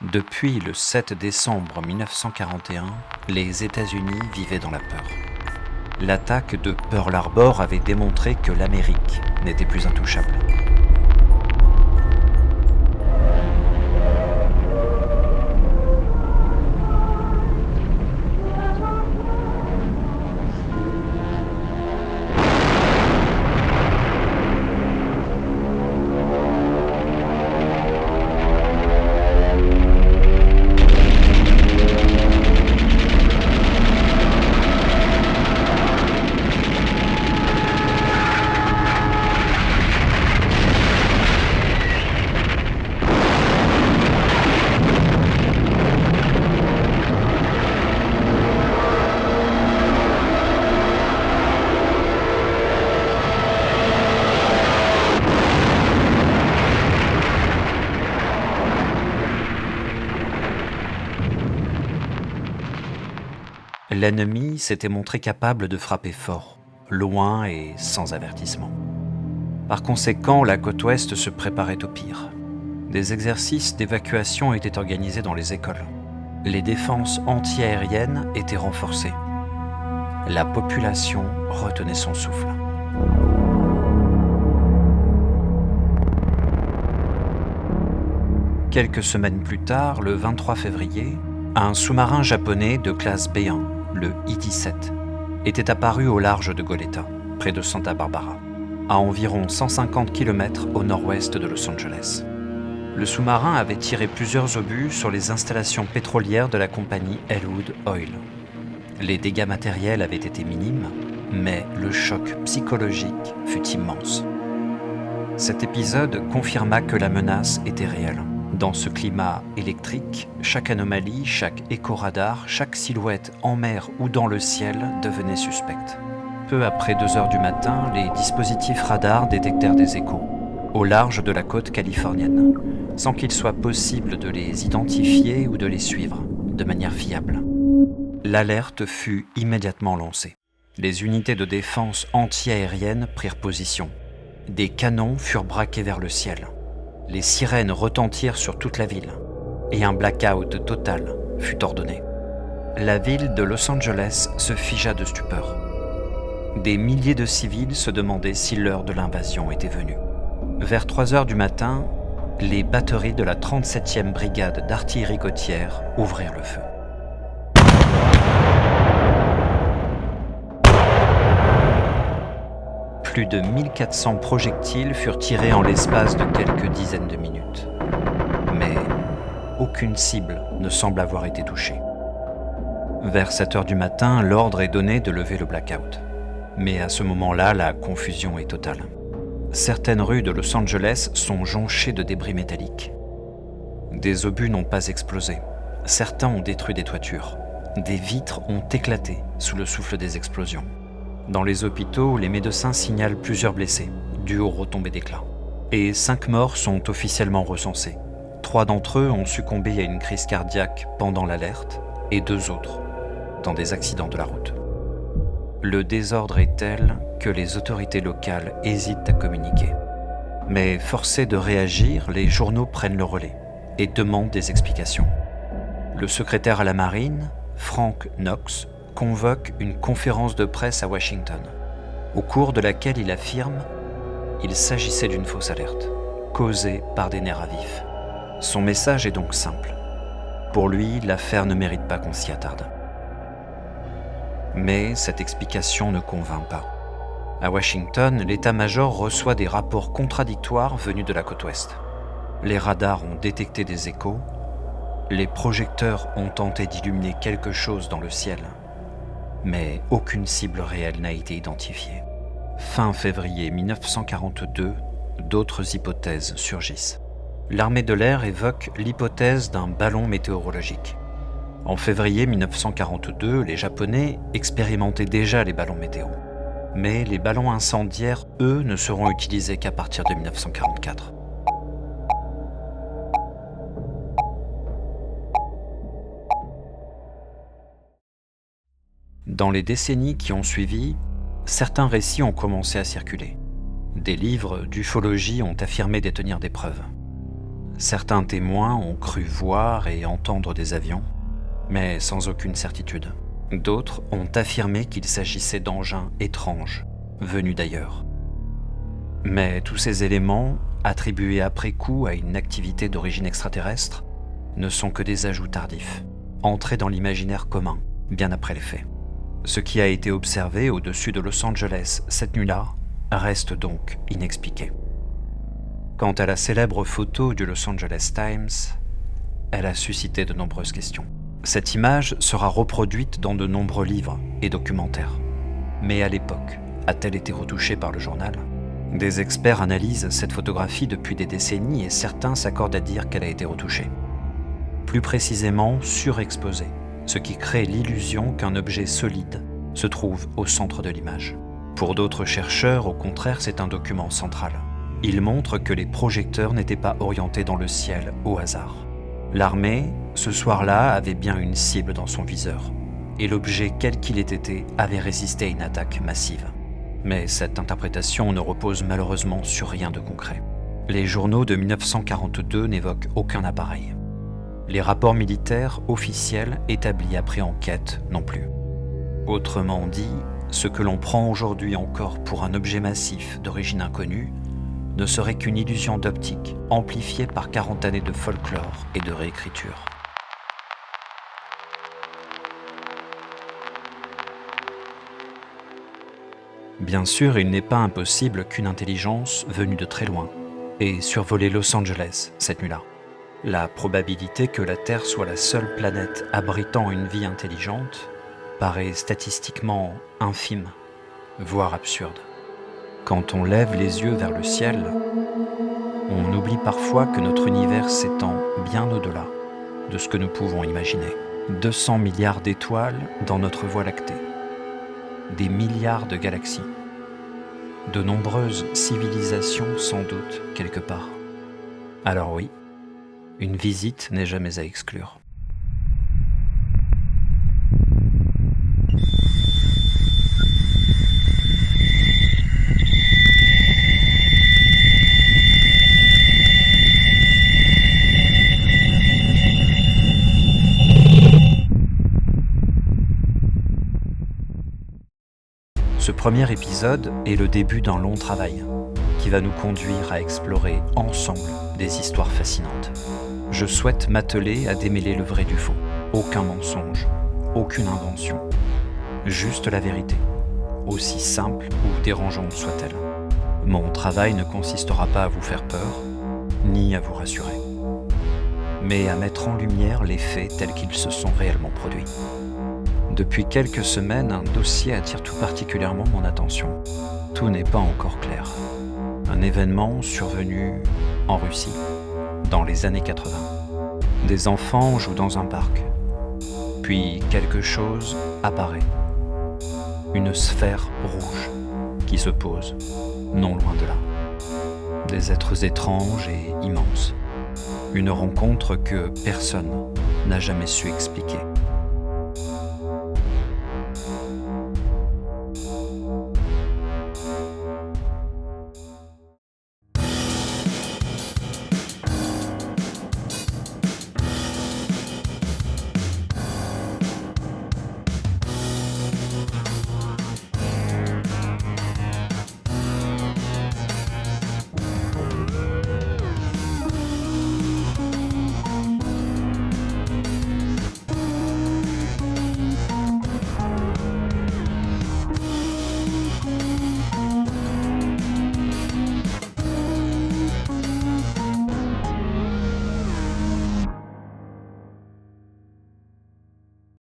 Depuis le 7 décembre 1941, les États-Unis vivaient dans la peur. L'attaque de Pearl Harbor avait démontré que l'Amérique n'était plus intouchable. L'ennemi s'était montré capable de frapper fort, loin et sans avertissement. Par conséquent, la côte ouest se préparait au pire. Des exercices d'évacuation étaient organisés dans les écoles. Les défenses anti-aériennes étaient renforcées. La population retenait son souffle. Quelques semaines plus tard, le 23 février, un sous-marin japonais de classe B1, le I-17, était apparu au large de Goleta, près de Santa Barbara, à environ 150 km au nord-ouest de Los Angeles. Le sous-marin avait tiré plusieurs obus sur les installations pétrolières de la compagnie Elwood Oil. Les dégâts matériels avaient été minimes, mais le choc psychologique fut immense. Cet épisode confirma que la menace était réelle. Dans ce climat électrique, chaque anomalie, chaque écho-radar, chaque silhouette en mer ou dans le ciel devenait suspecte. Peu après 2 heures du matin, les dispositifs radars détectèrent des échos, au large de la côte californienne, sans qu'il soit possible de les identifier ou de les suivre de manière fiable. L'alerte fut immédiatement lancée. Les unités de défense anti-aérienne prirent position. Des canons furent braqués vers le ciel. Les sirènes retentirent sur toute la ville et un blackout total fut ordonné. La ville de Los Angeles se figea de stupeur. Des milliers de civils se demandaient si l'heure de l'invasion était venue. Vers 3 heures du matin, les batteries de la 37e brigade d'artillerie côtière ouvrirent le feu. Plus de 1400 projectiles furent tirés en l'espace de quelques dizaines de minutes. Mais aucune cible ne semble avoir été touchée. Vers 7 heures du matin, l'ordre est donné de lever le blackout. Mais à ce moment-là, la confusion est totale. Certaines rues de Los Angeles sont jonchées de débris métalliques. Des obus n'ont pas explosé. Certains ont détruit des toitures. Des vitres ont éclaté sous le souffle des explosions. Dans les hôpitaux, les médecins signalent plusieurs blessés, dus aux retombées d'éclats. Et 5 morts sont officiellement recensés. 3 d'entre eux ont succombé à une crise cardiaque pendant l'alerte, et 2 autres dans des accidents de la route. Le désordre est tel que les autorités locales hésitent à communiquer. Mais forcés de réagir, les journaux prennent le relais et demandent des explications. Le secrétaire à la marine, Frank Knox, convoque une conférence de presse à Washington, au cours de laquelle il affirme qu'il s'agissait d'une fausse alerte, causée par des nerfs à vif. Son message est donc simple. Pour lui, l'affaire ne mérite pas qu'on s'y attarde. Mais cette explication ne convainc pas. À Washington, l'état-major reçoit des rapports contradictoires venus de la côte ouest. Les radars ont détecté des échos, les projecteurs ont tenté d'illuminer quelque chose dans le ciel, mais aucune cible réelle n'a été identifiée. Fin février 1942, d'autres hypothèses surgissent. L'armée de l'air évoque l'hypothèse d'un ballon météorologique. En février 1942, les Japonais expérimentaient déjà les ballons météo. Mais les ballons incendiaires, eux, ne seront utilisés qu'à partir de 1944. Dans les décennies qui ont suivi, certains récits ont commencé à circuler. Des livres d'ufologie ont affirmé détenir des preuves. Certains témoins ont cru voir et entendre des avions, mais sans aucune certitude. D'autres ont affirmé qu'il s'agissait d'engins étranges, venus d'ailleurs. Mais tous ces éléments, attribués après coup à une activité d'origine extraterrestre, ne sont que des ajouts tardifs, entrés dans l'imaginaire commun, bien après les faits. Ce qui a été observé au-dessus de Los Angeles cette nuit-là reste donc inexpliqué. Quant à la célèbre photo du Los Angeles Times, elle a suscité de nombreuses questions. Cette image sera reproduite dans de nombreux livres et documentaires. Mais à l'époque, a-t-elle été retouchée par le journal ? Des experts analysent cette photographie depuis des décennies et certains s'accordent à dire qu'elle a été retouchée. Plus précisément, surexposée, ce qui crée l'illusion qu'un objet solide se trouve au centre de l'image. Pour d'autres chercheurs, au contraire, c'est un document central. Il montre que les projecteurs n'étaient pas orientés dans le ciel au hasard. L'armée, ce soir-là, avait bien une cible dans son viseur, et l'objet, quel qu'il ait été, avait résisté à une attaque massive. Mais cette interprétation ne repose malheureusement sur rien de concret. Les journaux de 1942 n'évoquent aucun appareil. Les rapports militaires officiels établis après enquête non plus. Autrement dit, ce que l'on prend aujourd'hui encore pour un objet massif d'origine inconnue ne serait qu'une illusion d'optique, amplifiée par 40 années de folklore et de réécriture. Bien sûr, il n'est pas impossible qu'une intelligence venue de très loin ait survolé Los Angeles cette nuit-là. La probabilité que la Terre soit la seule planète abritant une vie intelligente paraît statistiquement infime, voire absurde. Quand on lève les yeux vers le ciel, on oublie parfois que notre univers s'étend bien au-delà de ce que nous pouvons imaginer. 200 milliards d'étoiles dans notre Voie lactée, des milliards de galaxies, de nombreuses civilisations sans doute quelque part. Alors oui, une visite n'est jamais à exclure. Ce premier épisode est le début d'un long travail qui va nous conduire à explorer ensemble des histoires fascinantes. Je souhaite m'atteler à démêler le vrai du faux. Aucun mensonge, aucune invention, juste la vérité, aussi simple ou dérangeante soit-elle. Mon travail ne consistera pas à vous faire peur, ni à vous rassurer, mais à mettre en lumière les faits tels qu'ils se sont réellement produits. Depuis quelques semaines, un dossier attire tout particulièrement mon attention. Tout n'est pas encore clair. Un événement survenu en Russie, dans les années 80. Des enfants jouent dans un parc. Puis quelque chose apparaît. Une sphère rouge qui se pose, non loin de là. Des êtres étranges et immenses. Une rencontre que personne n'a jamais su expliquer.